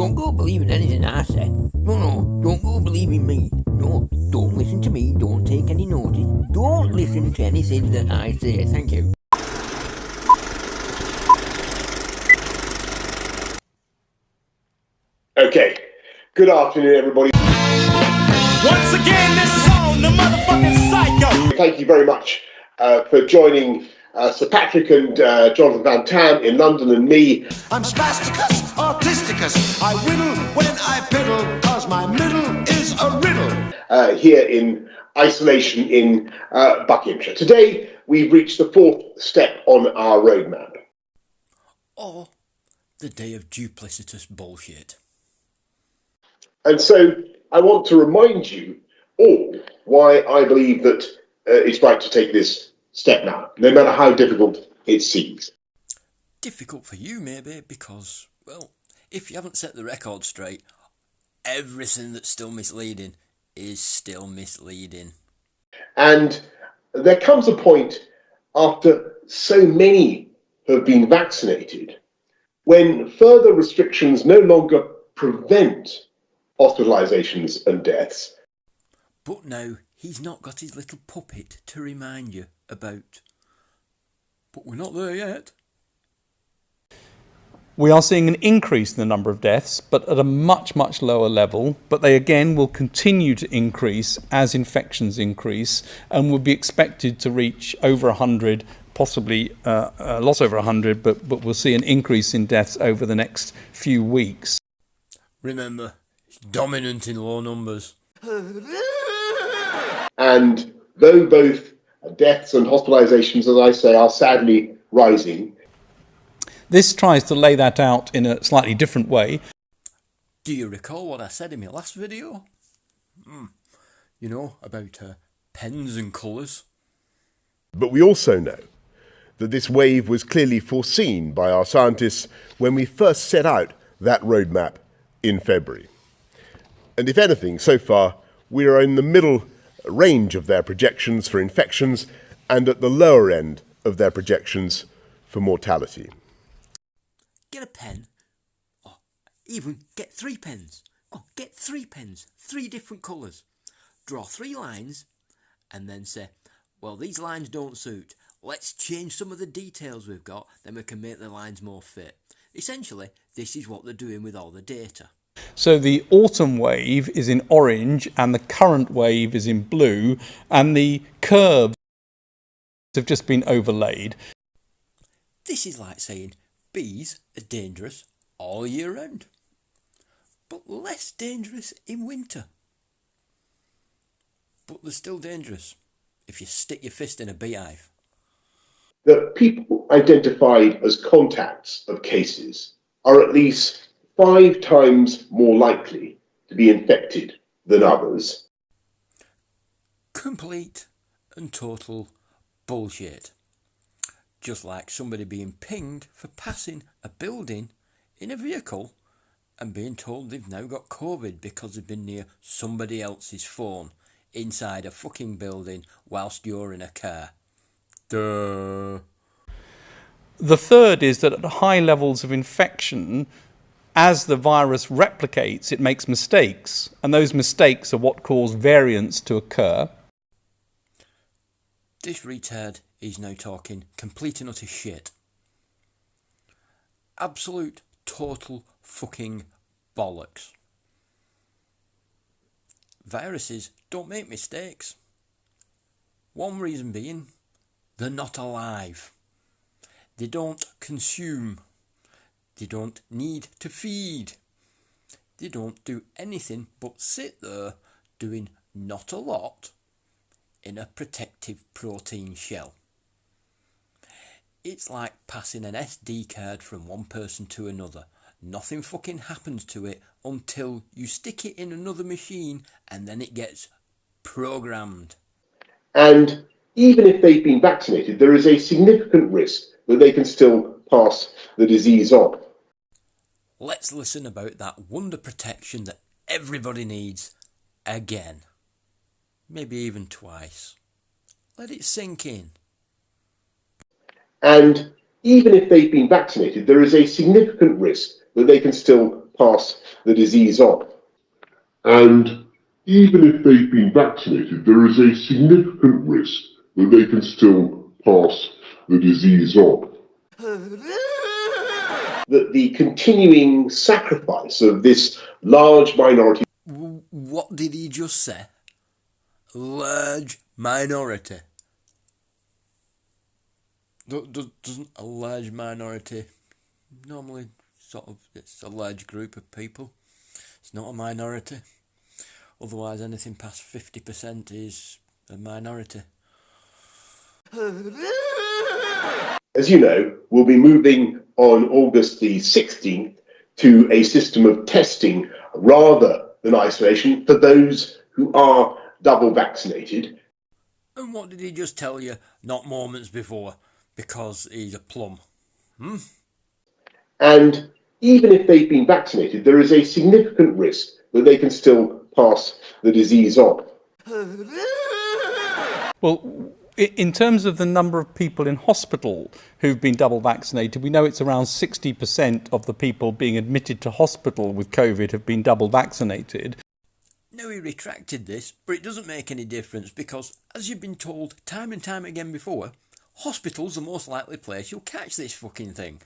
don't go believing anything I said. No, don't go believing me. No, don't listen to me, don't take any notice. Don't listen to anything that I say. Thank you. Okay, good afternoon, everybody. Once again, this song, the motherfucking psycho. Thank you very much for joining Sir Patrick and Jonathan Van Tam in London and me. I'm spasticus, artisticus. I riddle when I fiddle, cause my middle is a riddle. Here in isolation in Buckinghamshire. Today, we've reached the fourth step on our roadmap. Or the day of duplicitous bullshit. And so, I want to remind you all why I believe that it's right to take this step now, no matter how difficult it seems. Difficult for you, maybe, because, well, if you haven't set the record straight, everything that's still misleading is still misleading. And there comes a point after so many have been vaccinated when further restrictions no longer prevent hospitalisations and deaths. But now he's not got his little puppet to remind you about. But we're not there yet. We are seeing an increase in the number of deaths, but at a much, much lower level. But they again will continue to increase as infections increase and will be expected to reach over 100, possibly a lot over 100, but we'll see an increase in deaths over the next few weeks. Remember, it's dominant in low numbers. And though both deaths and hospitalisations, as I say, are sadly rising, this tries to lay that out in a slightly different way. Do you recall what I said in my last video? You know, about pens and colours. But we also know that this wave was clearly foreseen by our scientists when we first set out that roadmap in February. And if anything, so far, we are in the middle range of their projections for infections and at the lower end of their projections for mortality. Get a pen, or even get 3 pens. Get 3 pens, 3 different colours. Draw 3 lines and then say, well, these lines don't suit. Let's change some of the details we've got, then we can make the lines more fit. Essentially, this is what they're doing with all the data. So the autumn wave is in orange and the current wave is in blue, and the curves have just been overlaid. This is like saying bees are dangerous all year round, but less dangerous in winter. But they're still dangerous if you stick your fist in a beehive. that people identified as contacts of cases are at least 5 times more likely to be infected than others. Complete and total bullshit. Just like somebody being pinged for passing a building in a vehicle and being told they've now got COVID because they've been near somebody else's phone inside a fucking building whilst you're in a car. Duh. The third is that at high levels of infection, as the virus replicates, it makes mistakes, and those mistakes are what cause variants to occur. This retard is now talking complete and utter shit. Absolute, total fucking bollocks. Viruses don't make mistakes. One reason being, they're not alive. They don't consume. They don't need to feed. They don't do anything but sit there doing not a lot in a protective protein shell. It's like passing an SD card from one person to another. Nothing fucking happens to it until you stick it in another machine and then it gets programmed. And even if they've been vaccinated, there is a significant risk that they can still pass the disease on. Let's listen about that wonder protection that everybody needs again. Maybe even twice. Let it sink in. And even if they've been vaccinated, there is a significant risk that they can still pass the disease on. And even if they've been vaccinated, there is a significant risk that they can still pass the disease on. That the continuing sacrifice of this large minority. What did he just say? Large minority. Doesn't a large minority normally it's a large group of people? It's not a minority. Otherwise, anything past 50% is a minority. As you know, we'll be moving on August the 16th to a system of testing rather than isolation for those who are double vaccinated. And what did he just tell you not moments before? Because he's a plum. And even if they've been vaccinated, there is a significant risk that they can still pass the disease on. Well, in terms of the number of people in hospital who've been double vaccinated, we know it's around 60% of the people being admitted to hospital with COVID have been double vaccinated. Now he retracted this, but it doesn't make any difference because, as you've been told time and time again before, hospital's the most likely place you'll catch this fucking thing.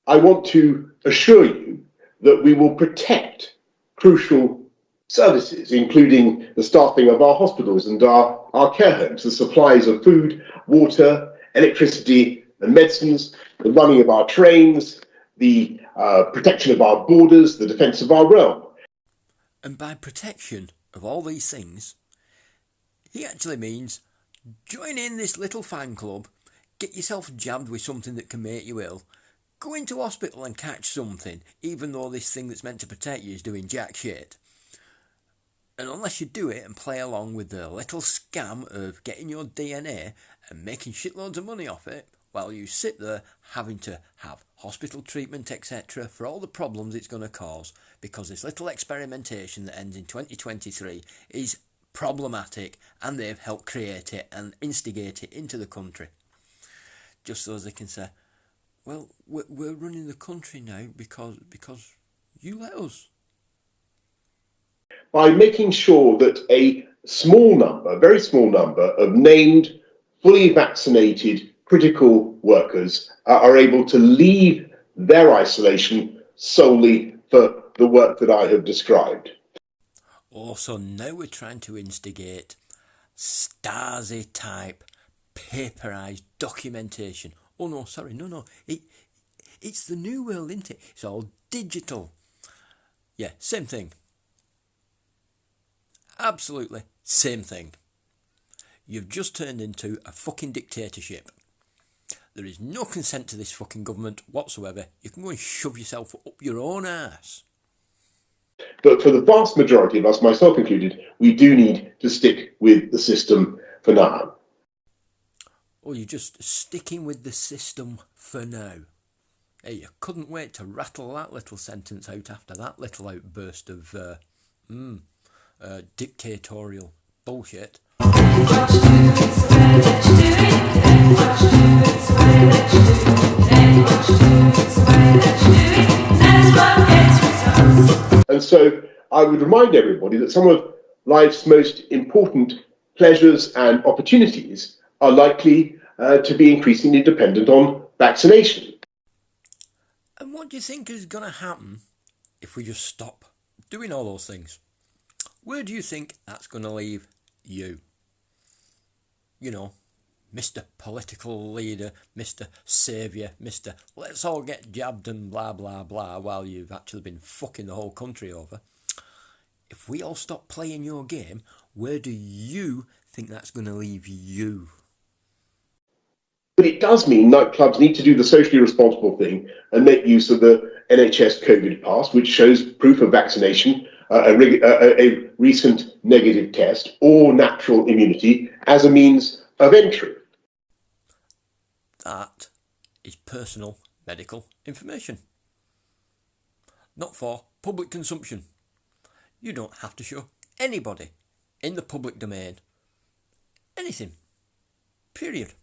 I want to assure you that we will protect crucial services, including the staffing of our hospitals and our care homes, the supplies of food, water, electricity and medicines, the running of our trains, the protection of our borders, the defence of our realm. And by protection of all these things, he actually means join in this little fan club, get yourself jabbed with something that can make you ill, go into hospital and catch something, even though this thing that's meant to protect you is doing jack shit. And unless you do it and play along with the little scam of getting your DNA and making shitloads of money off it, while you sit there having to have hospital treatment, etc., for all the problems it's going to cause, because this little experimentation that ends in 2023 is problematic and they've helped create it and instigate it into the country. Just so they can say, well, we're running the country now because you let us. By making sure that a very small number of named, fully vaccinated critical workers are able to leave their isolation solely for the work that I have described. Also, now we're trying to instigate STAZI type paperized documentation. Oh no, sorry, no. It's the new world, isn't it? It's all digital. Yeah, same thing. Absolutely same thing. You've just turned into a fucking dictatorship. There is no consent to this fucking government whatsoever. You can go and shove yourself up your own ass. But for the vast majority of us, myself included, we do need to stick with the system for now. Or you're just sticking with the system for now. Hey, you couldn't wait to rattle that little sentence out after that little outburst of dictatorial bullshit. And so I would remind everybody that some of life's most important pleasures and opportunities are likely to be increasingly dependent on vaccination. And what do you think is going to happen if we just stop doing all those things? Where do you think that's going to leave you? You know, Mr. Political Leader, Mr. Saviour, Mr. Let's all get jabbed and blah, blah, blah, while you've actually been fucking the whole country over. If we all stop playing your game, where do you think that's going to leave you? But it does mean nightclubs need to do the socially responsible thing and make use of the NHS COVID pass, which shows proof of vaccination, a recent negative test, or natural immunity as a means of entry. That is personal medical information, not for public consumption. You don't have to show anybody in the public domain anything. Period.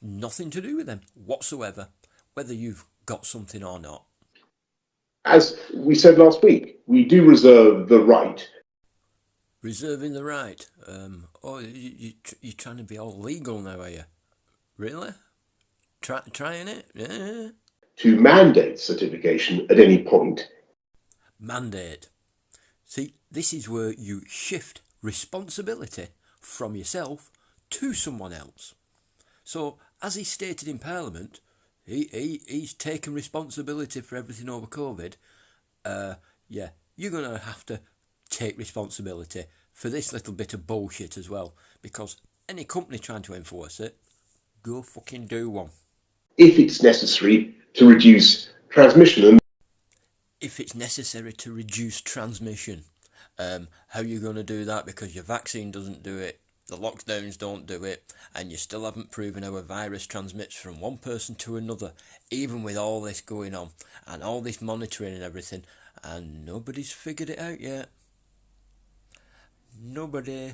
Nothing to do with them whatsoever. Whether you've got something or not. As we said last week, we do reserve the right. Reserving the right? You're trying to be all legal now, are you? Really? Trying it? Yeah. To mandate certification at any point. Mandate. See, this is where you shift responsibility from yourself to someone else. So, as he stated in Parliament, he's taken responsibility for everything over COVID. Yeah, you're going to have to take responsibility for this little bit of bullshit as well, because any company trying to enforce it, go fucking do one. If it's necessary to reduce transmission. If it's necessary to reduce transmission. How are you going to do that? Because your vaccine doesn't do it, the lockdowns don't do it, and you still haven't proven how a virus transmits from one person to another, even with all this going on, and all this monitoring and everything, and nobody's figured it out yet. Nobody.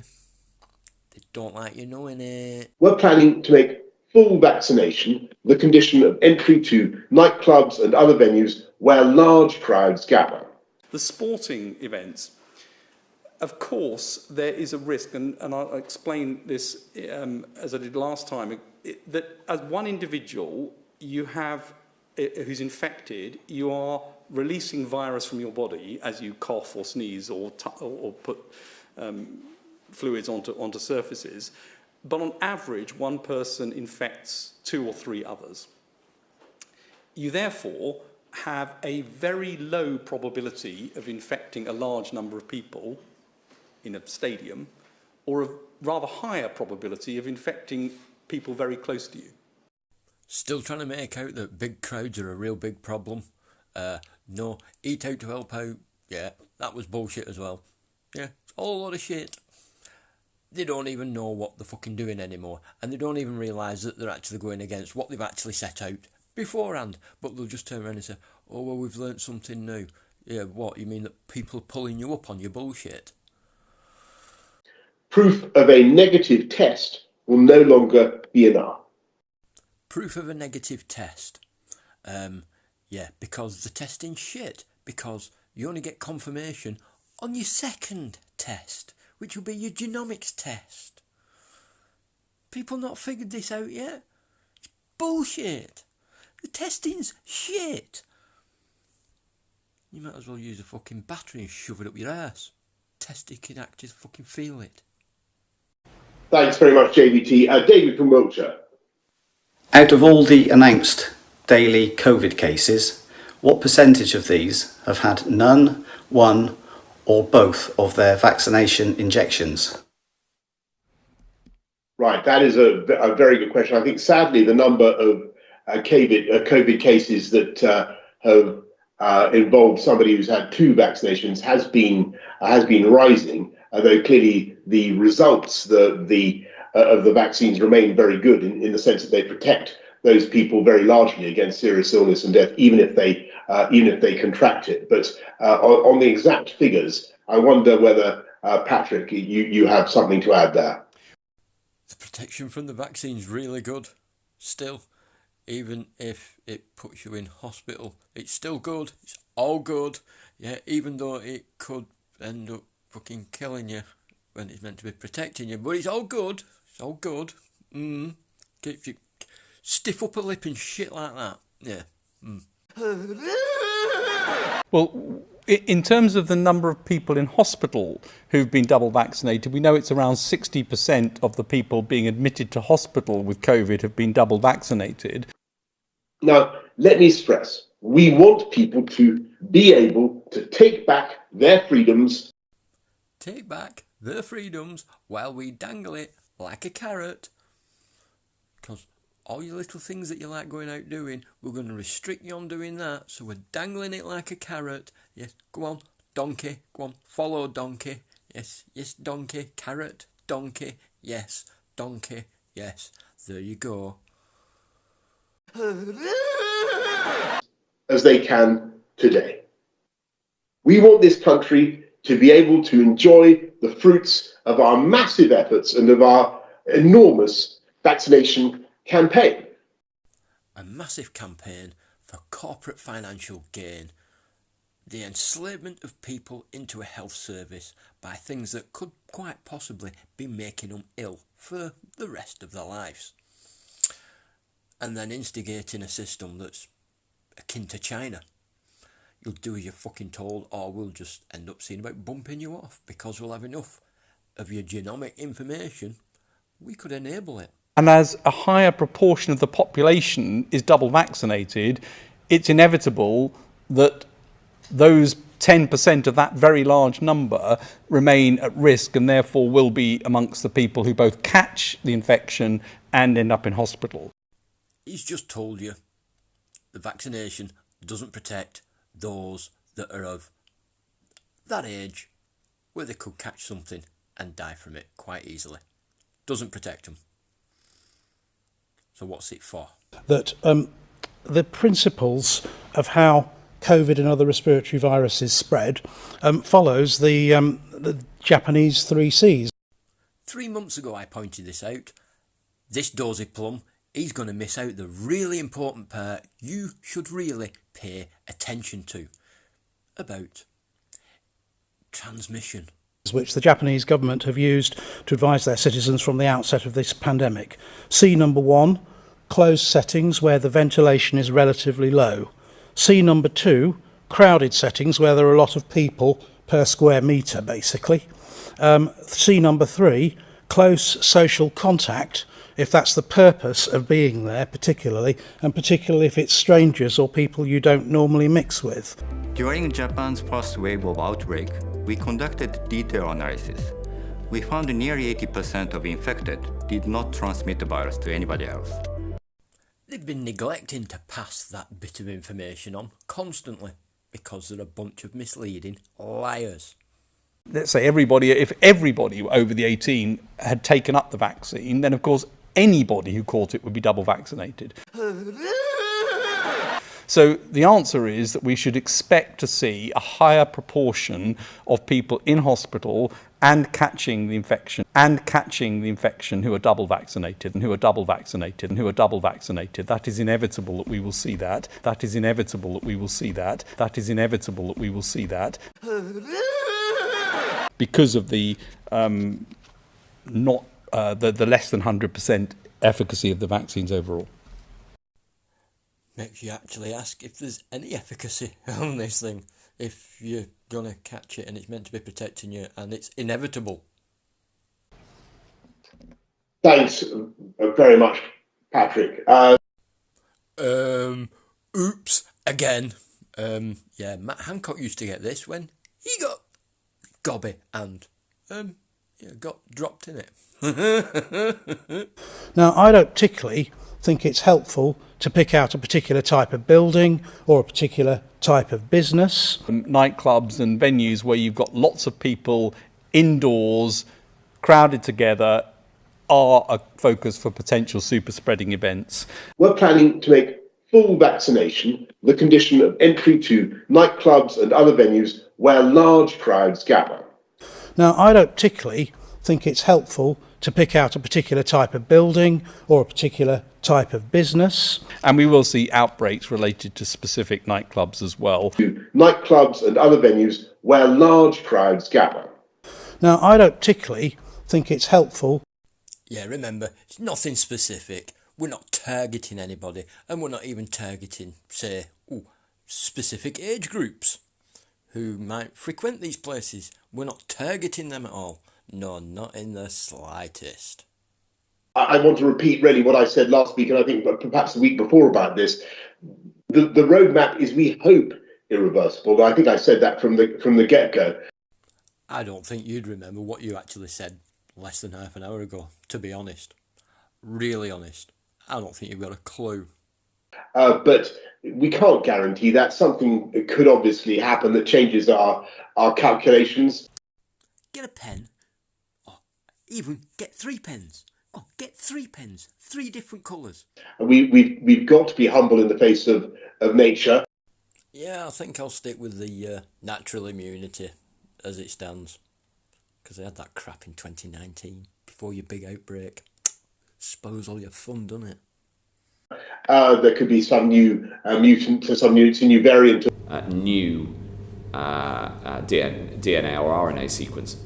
They don't like you knowing it. We're planning to make full vaccination the condition of entry to nightclubs and other venues where large crowds gather. The sporting events, of course, there is a risk, and I'll explain this as I did last time, that as one individual you have who's infected, you are releasing virus from your body as you cough or sneeze or put fluids onto surfaces. But on average, one person infects 2 or 3 others. You therefore have a very low probability of infecting a large number of people in a stadium, or a rather higher probability of infecting people very close to you. Still trying to make out that big crowds are a real big problem. No, eat out to help out, yeah, that was bullshit as well. Yeah, it's all a lot of shit. They don't even know what they're fucking doing anymore, and they don't even realise that they're actually going against what they've actually set out beforehand. But they'll just turn around and say, oh, well, we've learnt something new. Yeah, what, you mean that people are pulling you up on your bullshit? Proof of a negative test will no longer be enough. Proof of a negative test? Yeah, because the testing's shit, because you only get confirmation on your second test, which will be your genomics test. People not figured this out yet? It's bullshit. The testing's shit. You might as well use a fucking battery and shove it up your ass. Test it can actually fucking feel it. Thanks very much, JBT. David from Wiltshire. Out of all the announced daily COVID cases, what percentage of these have had none, one, or both of their vaccination injections? Right, that is a very good question. I think sadly the number of COVID cases that have involved somebody who's had 2 vaccinations has been rising, although clearly the results of the vaccines remain very good in the sense that they protect those people very largely against serious illness and death, even if they contract it. But on the exact figures, I wonder whether Patrick, you have something to add there. The protection from the vaccine's really good. Still, even if it puts you in hospital, it's still good. It's all good. Yeah, even though it could end up fucking killing you when it's meant to be protecting you, but it's all good. It's all good. If you stiff upper lip and shit like that, yeah. Well, in terms of the number of people in hospital who've been double vaccinated, we know it's around 60% of the people being admitted to hospital with COVID have been double vaccinated. Now, let me stress, we want people to be able to take back their freedoms. Take back their freedoms while we dangle it like a carrot. Because all your little things that you like going out doing, we're going to restrict you on doing that. So we're dangling it like a carrot. Yes, go on, donkey. Go on, follow donkey. Yes, yes, donkey. Carrot, donkey. Yes, donkey. Yes, there you go. As they can today. We want this country to be able to enjoy the fruits of our massive efforts and of our enormous vaccination campaign. A massive campaign for corporate financial gain, the enslavement of people into a health service by things that could quite possibly be making them ill for the rest of their lives. And then instigating a system that's akin to China. You'll do as you're fucking told, or we'll just end up seeing about bumping you off because we'll have enough of your genomic information. We could enable it. And as a higher proportion of the population is double vaccinated, it's inevitable that those 10% of that very large number remain at risk and therefore will be amongst the people who both catch the infection and end up in hospital. He's just told you the vaccination doesn't protect those that are of that age where they could catch something and die from it quite easily. Doesn't protect them. So what's it for? That the principles of how COVID and other respiratory viruses spread follows the Japanese 3 Cs. 3 months ago I pointed this out. This dozy plum, he's going to miss out the really important part you should really pay attention to about transmission. Which the Japanese government have used to advise their citizens from the outset of this pandemic. C number 1, closed settings where the ventilation is relatively low. C number 2, crowded settings where there are a lot of people per square metre, basically. C number 3, close social contact, if that's the purpose of being there, particularly if it's strangers or people you don't normally mix with. During Japan's first wave of outbreak, we conducted detailed analysis. We found nearly 80% of infected did not transmit the virus to anybody else. They've been neglecting to pass that bit of information on constantly because they're a bunch of misleading liars. Let's say if everybody over the 18 had taken up the vaccine, then of course anybody who caught it would be double vaccinated. So the answer is that we should expect to see a higher proportion of people in hospital and catching the infection who are double vaccinated. That is inevitable that we will see that. Because of the the less than 100% efficacy of the vaccines overall. Makes you actually ask if there's any efficacy on this thing. If you're going to catch it and it's meant to be protecting you and it's inevitable. Thanks very much, Patrick. Oops, again. Yeah, Matt Hancock used to get this when he got gobby and got dropped in it. Now, I don't particularly think it's helpful to pick out a particular type of building or a particular type of business. Nightclubs and venues where you've got lots of people indoors, crowded together, are a focus for potential super spreading events. We're planning to make full vaccination the condition of entry to nightclubs and other venues where large crowds gather. Now, I don't particularly think it's helpful to pick out a particular type of building or a particular type of business. And we will see outbreaks related to specific nightclubs as well. To nightclubs and other venues where large crowds gather. Now, I don't particularly think it's helpful. Yeah, remember, it's nothing specific. We're not targeting anybody, and we're not even targeting, say, specific age groups who might frequent these places. We're not targeting them at all. No, not in the slightest. I want to repeat really what I said last week, and I think perhaps the week before about this. The roadmap is, we hope, irreversible. I think I said that from the get-go. I don't think you'd remember what you actually said less than half an hour ago, to be honest. Really honest. I don't think you've got a clue. But we can't guarantee that. Something could obviously happen that changes our calculations. Get a pen. Or even get 3 pens. Oh, get 3 pens. 3 different colours. We've got to be humble in the face of nature. Yeah, I think I'll stick with the natural immunity as it stands. Because I had that crap in 2019 before your big outbreak. Spoils all your fun, doesn't it? there could be some new mutant, some new variant. New DNA or RNA sequence.